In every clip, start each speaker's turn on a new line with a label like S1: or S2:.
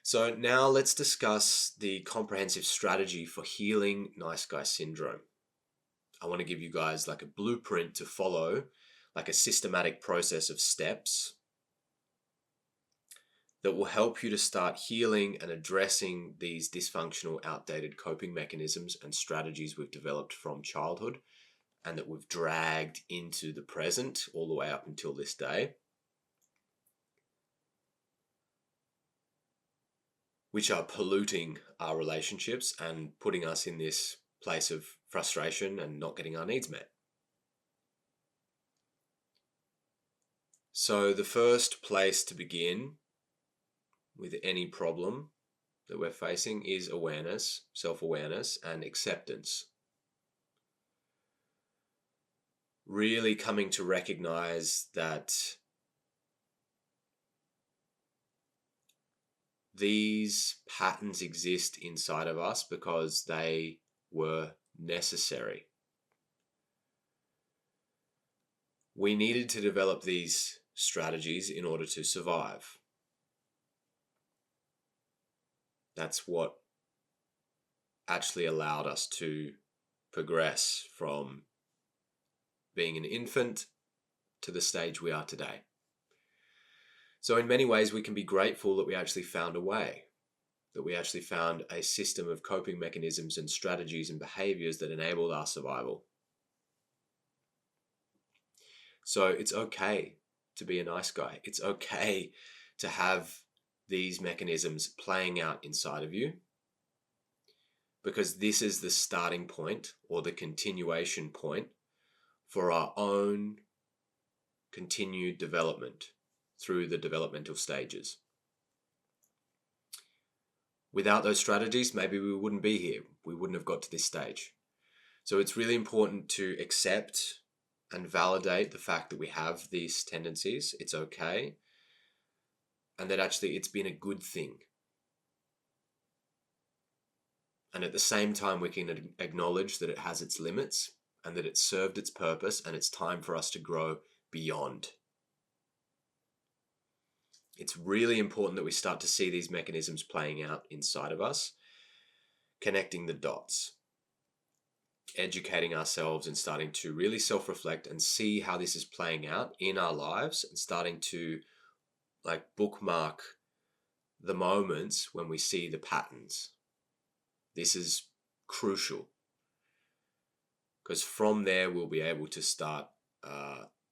S1: So now let's discuss the comprehensive strategy for healing nice guy syndrome. I want to give you guys like a blueprint to follow, like a systematic process of steps that will help you to start healing and addressing these dysfunctional, outdated coping mechanisms and strategies we've developed from childhood and that we've dragged into the present all the way up until this day, which are polluting our relationships and putting us in this place of frustration and not getting our needs met. So the first place to begin with any problem that we're facing is awareness, self-awareness, and acceptance. Really coming to recognize that these patterns exist inside of us because they were necessary. We needed to develop these strategies in order to survive. That's what actually allowed us to progress from being an infant to the stage we are today. So in many ways, we can be grateful that we actually found a way, that we actually found a system of coping mechanisms and strategies and behaviors that enabled our survival. So it's okay to be a nice guy. It's okay to have these mechanisms playing out inside of you, because this is the starting point or the continuation point for our own continued development through the developmental stages. Without those strategies, maybe we wouldn't be here. We wouldn't have got to this stage. So it's really important to accept and validate the fact that we have these tendencies. It's okay. And that actually it's been a good thing. And at the same time, we can acknowledge that it has its limits and that it's served its purpose and it's time for us to grow beyond. It's really important that we start to see these mechanisms playing out inside of us, connecting the dots, educating ourselves and starting to really self-reflect and see how this is playing out in our lives and starting to bookmark the moments when we see the patterns. This is crucial because from there we'll be able to start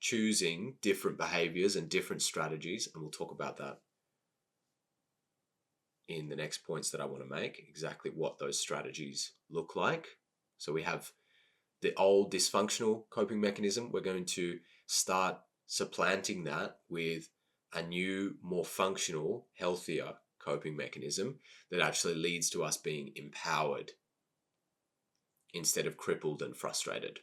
S1: choosing different behaviors and different strategies, and we'll talk about that in the next points that I want to make, exactly what those strategies look like. So we have the old dysfunctional coping mechanism. We're going to start supplanting that with a new, more functional, healthier coping mechanism that actually leads to us being empowered instead of crippled and frustrated.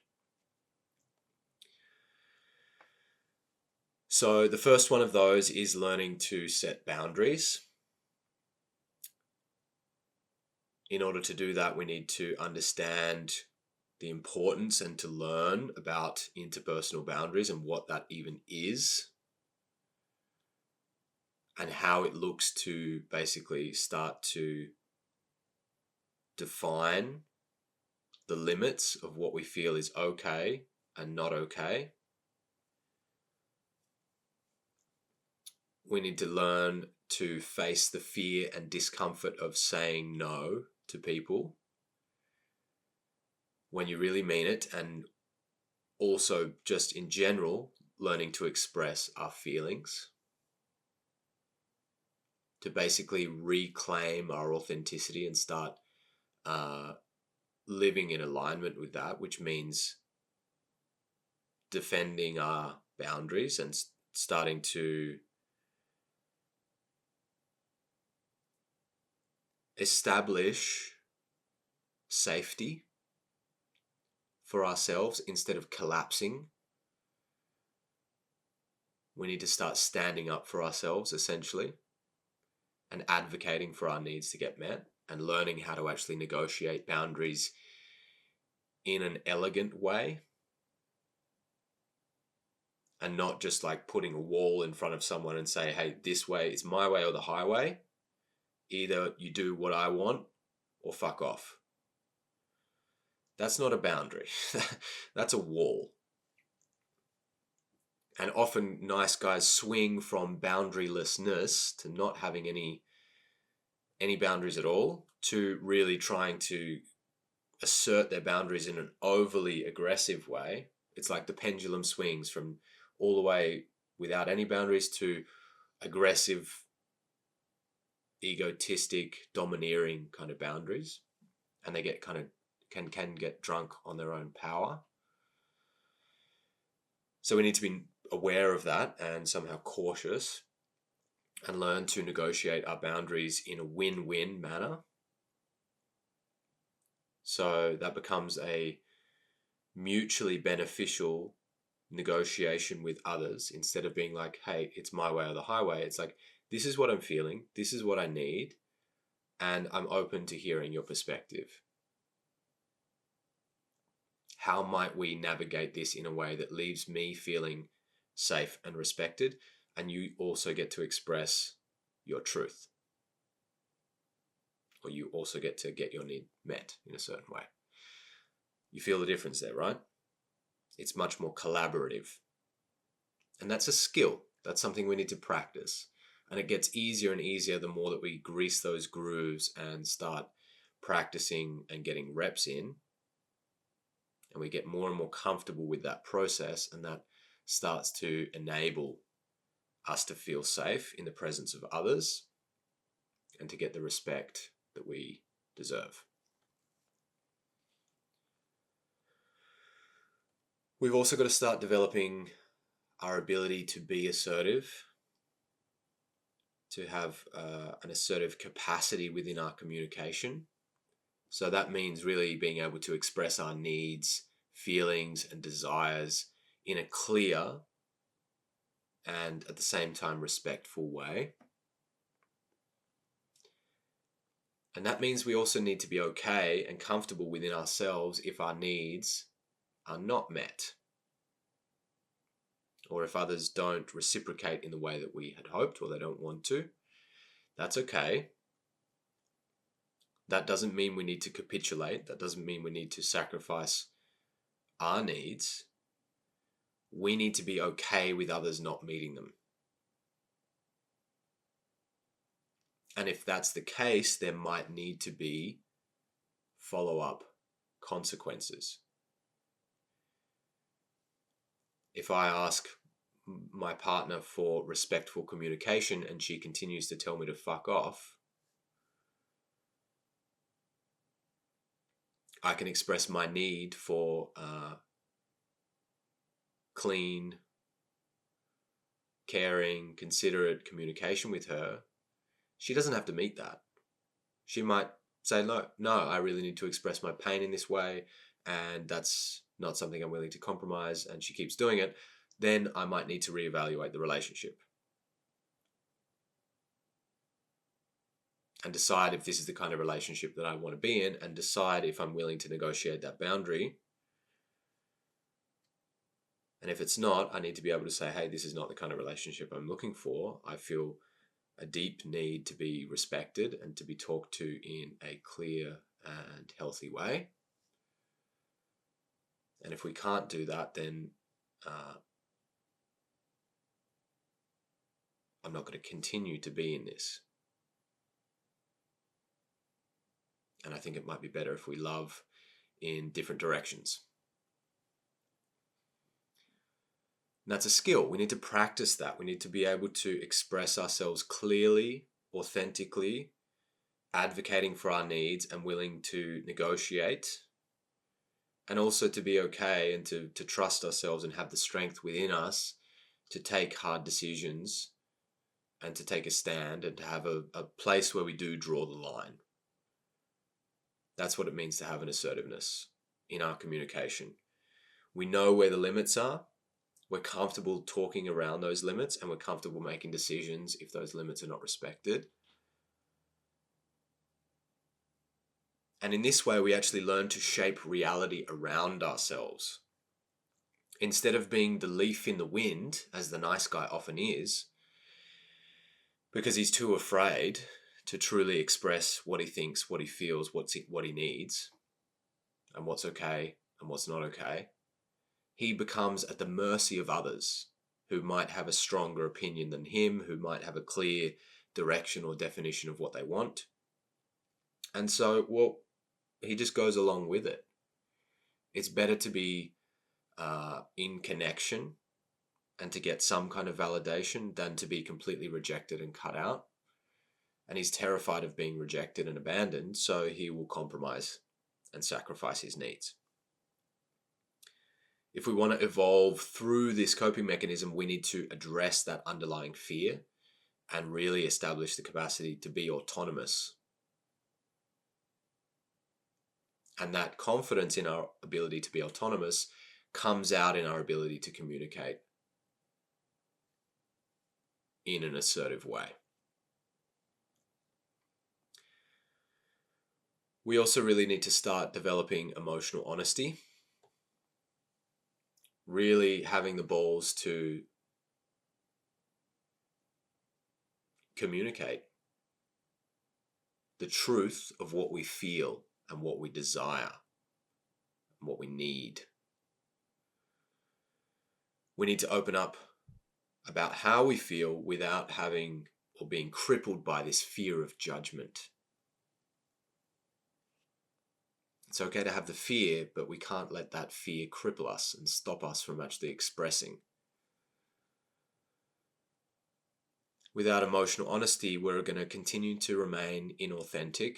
S1: So the first one of those is learning to set boundaries. In order to do that, we need to understand the importance and to learn about interpersonal boundaries and what that even is, and how it looks to basically start to define the limits of what we feel is okay and not okay. We need to learn to face the fear and discomfort of saying no to people when you really mean it, and also just in general, learning to express our feelings, to basically reclaim our authenticity and start living in alignment with that, which means defending our boundaries and starting to establish safety for ourselves instead of collapsing. We need to start standing up for ourselves, essentially, and advocating for our needs to get met, and learning how to actually negotiate boundaries in an elegant way, and not just like putting a wall in front of someone and say, hey, this way is my way or the highway. Either you do what I want or fuck off. That's not a boundary. That's a wall. And often nice guys swing from boundarylessness to not having any boundaries at all to really trying to assert their boundaries in an overly aggressive way. It's like the pendulum swings from all the way without any boundaries to aggressive, egotistic, domineering kind of boundaries. And they get kind of can get drunk on their own power. So we need to be aware of that and somehow cautious and learn to negotiate our boundaries in a win-win manner. So that becomes a mutually beneficial negotiation with others instead of being like, hey, it's my way or the highway. It's like, this is what I'm feeling, this is what I need, and I'm open to hearing your perspective. How might we navigate this in a way that leaves me feeling safe and respected, and you also get to express your truth? Or you also get to get your need met in a certain way. You feel the difference there, right? It's much more collaborative. And that's a skill. That's something we need to practice. And it gets easier and easier the more that we grease those grooves and start practicing and getting reps in. And we get more and more comfortable with that process, and that starts to enable us to feel safe in the presence of others and to get the respect that we deserve. We've also got to start developing our ability to be assertive, to have an assertive capacity within our communication. So that means really being able to express our needs, feelings, and desires in a clear and at the same time respectful way. And that means we also need to be okay and comfortable within ourselves if our needs are not met, or if others don't reciprocate in the way that we had hoped or they don't want to. That's okay. That doesn't mean we need to capitulate. That doesn't mean we need to sacrifice our needs. We need to be okay with others not meeting them. And if that's the case, there might need to be follow-up consequences. If I ask my partner for respectful communication and she continues to tell me to fuck off, I can express my need for clean, caring, considerate communication with her. She doesn't have to meet that. She might say, no, I really need to express my pain in this way, and that's not something I'm willing to compromise, and she keeps doing it. Then I might need to reevaluate the relationship and decide if this is the kind of relationship that I want to be in, and decide if I'm willing to negotiate that boundary. And if it's not, I need to be able to say, hey, this is not the kind of relationship I'm looking for. I feel a deep need to be respected and to be talked to in a clear and healthy way. And if we can't do that, then I'm not going to continue to be in this. And I think it might be better if we love in different directions. And that's a skill. We need to practice that. We need to be able to express ourselves clearly, authentically, advocating for our needs and willing to negotiate. And also to be okay and to trust ourselves and have the strength within us to take hard decisions and to take a stand and to have a place where we do draw the line. That's what it means to have an assertiveness in our communication. We know where the limits are. We're comfortable talking around those limits, and we're comfortable making decisions if those limits are not respected. And in this way, we actually learn to shape reality around ourselves. Instead of being the leaf in the wind, as the nice guy often is, because he's too afraid to truly express what he thinks, what he feels, what he needs, and what's okay and what's not okay, he becomes at the mercy of others who might have a stronger opinion than him, who might have a clear direction or definition of what they want. And so, well, he just goes along with it. It's better to be in connection and to get some kind of validation than to be completely rejected and cut out. And he's terrified of being rejected and abandoned, so he will compromise and sacrifice his needs. If we want to evolve through this coping mechanism, we need to address that underlying fear and really establish the capacity to be autonomous. And that confidence in our ability to be autonomous comes out in our ability to communicate in an assertive way. We also really need to start developing emotional honesty, really having the balls to communicate the truth of what we feel and what we desire and what we need. We need to open up about how we feel without having or being crippled by this fear of judgment. It's okay to have the fear, but we can't let that fear cripple us and stop us from actually expressing. Without emotional honesty, we're going to continue to remain inauthentic.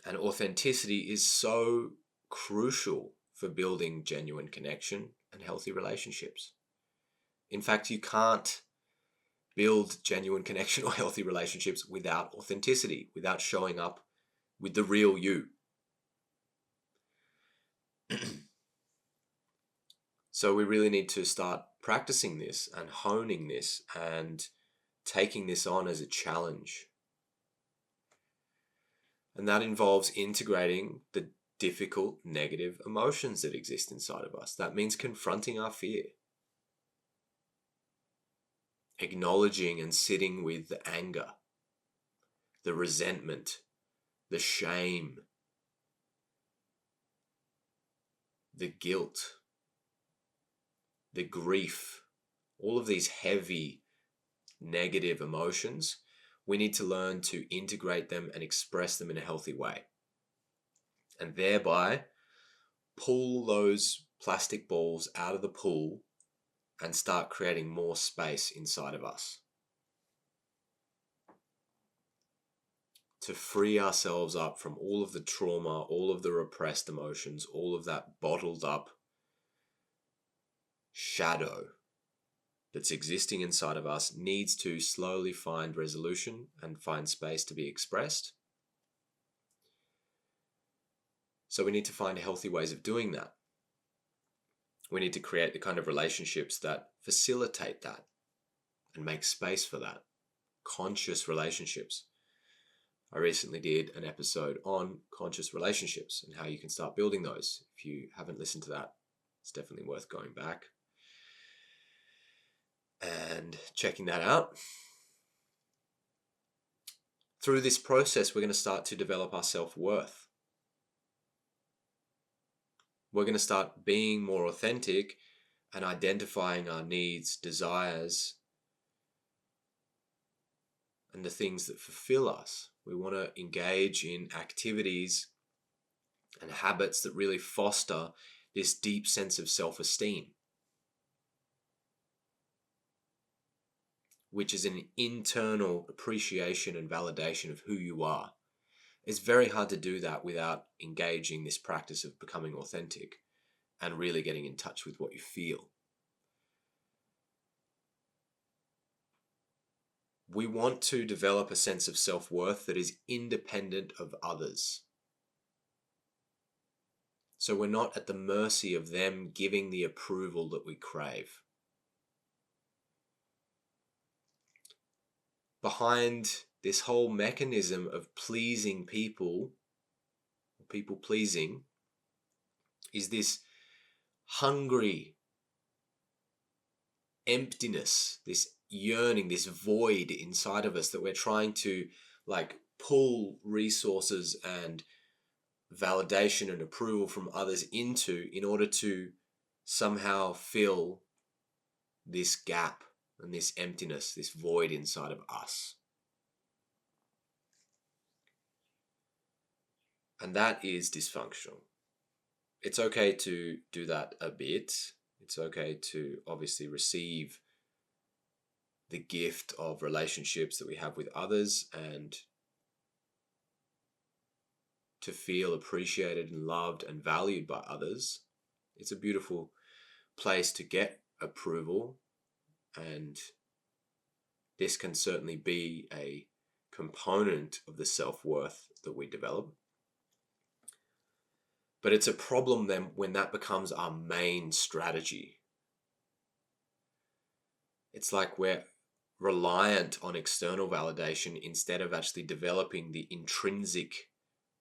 S1: And authenticity is so crucial for building genuine connection and healthy relationships. In fact, you can't build genuine connection or healthy relationships without authenticity, without showing up with the real you. So we really need to start practicing this and honing this and taking this on as a challenge. And that involves integrating the difficult negative emotions that exist inside of us. That means confronting our fear, acknowledging and sitting with the anger, the resentment, the shame, the guilt, the grief, all of these heavy negative emotions. We need to learn to integrate them and express them in a healthy way, and thereby pull those plastic balls out of the pool and start creating more space inside of us to free ourselves up from all of the trauma, all of the repressed emotions, all of that bottled up shadow that's existing inside of us needs to slowly find resolution and find space to be expressed. So we need to find healthy ways of doing that. We need to create the kind of relationships that facilitate that and make space for that. Conscious relationships. I recently did an episode on conscious relationships and how you can start building those. If you haven't listened to that, it's definitely worth going back and checking that out. Through this process, we're going to start to develop our self-worth. We're going to start being more authentic and identifying our needs, desires, and the things that fulfill us. We want to engage in activities and habits that really foster this deep sense of self-esteem, which is an internal appreciation and validation of who you are. It's very hard to do that without engaging this practice of becoming authentic and really getting in touch with what you feel. We want to develop a sense of self-worth that is independent of others. So we're not at the mercy of them giving the approval that we crave. Behind this whole mechanism of pleasing people, people pleasing, is this hungry emptiness, this yearning, this void inside of us that we're trying to like pull resources and validation and approval from others into in order to somehow fill this gap and this emptiness, this void inside of us. And that is dysfunctional. It's okay to do that a bit. It's okay to obviously receive the gift of relationships that we have with others and to feel appreciated and loved and valued by others. It's a beautiful place to get approval, and this can certainly be a component of the self-worth that we develop. But it's a problem then when that becomes our main strategy. It's like we're reliant on external validation instead of actually developing the intrinsic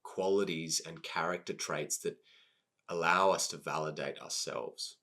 S1: qualities and character traits that allow us to validate ourselves.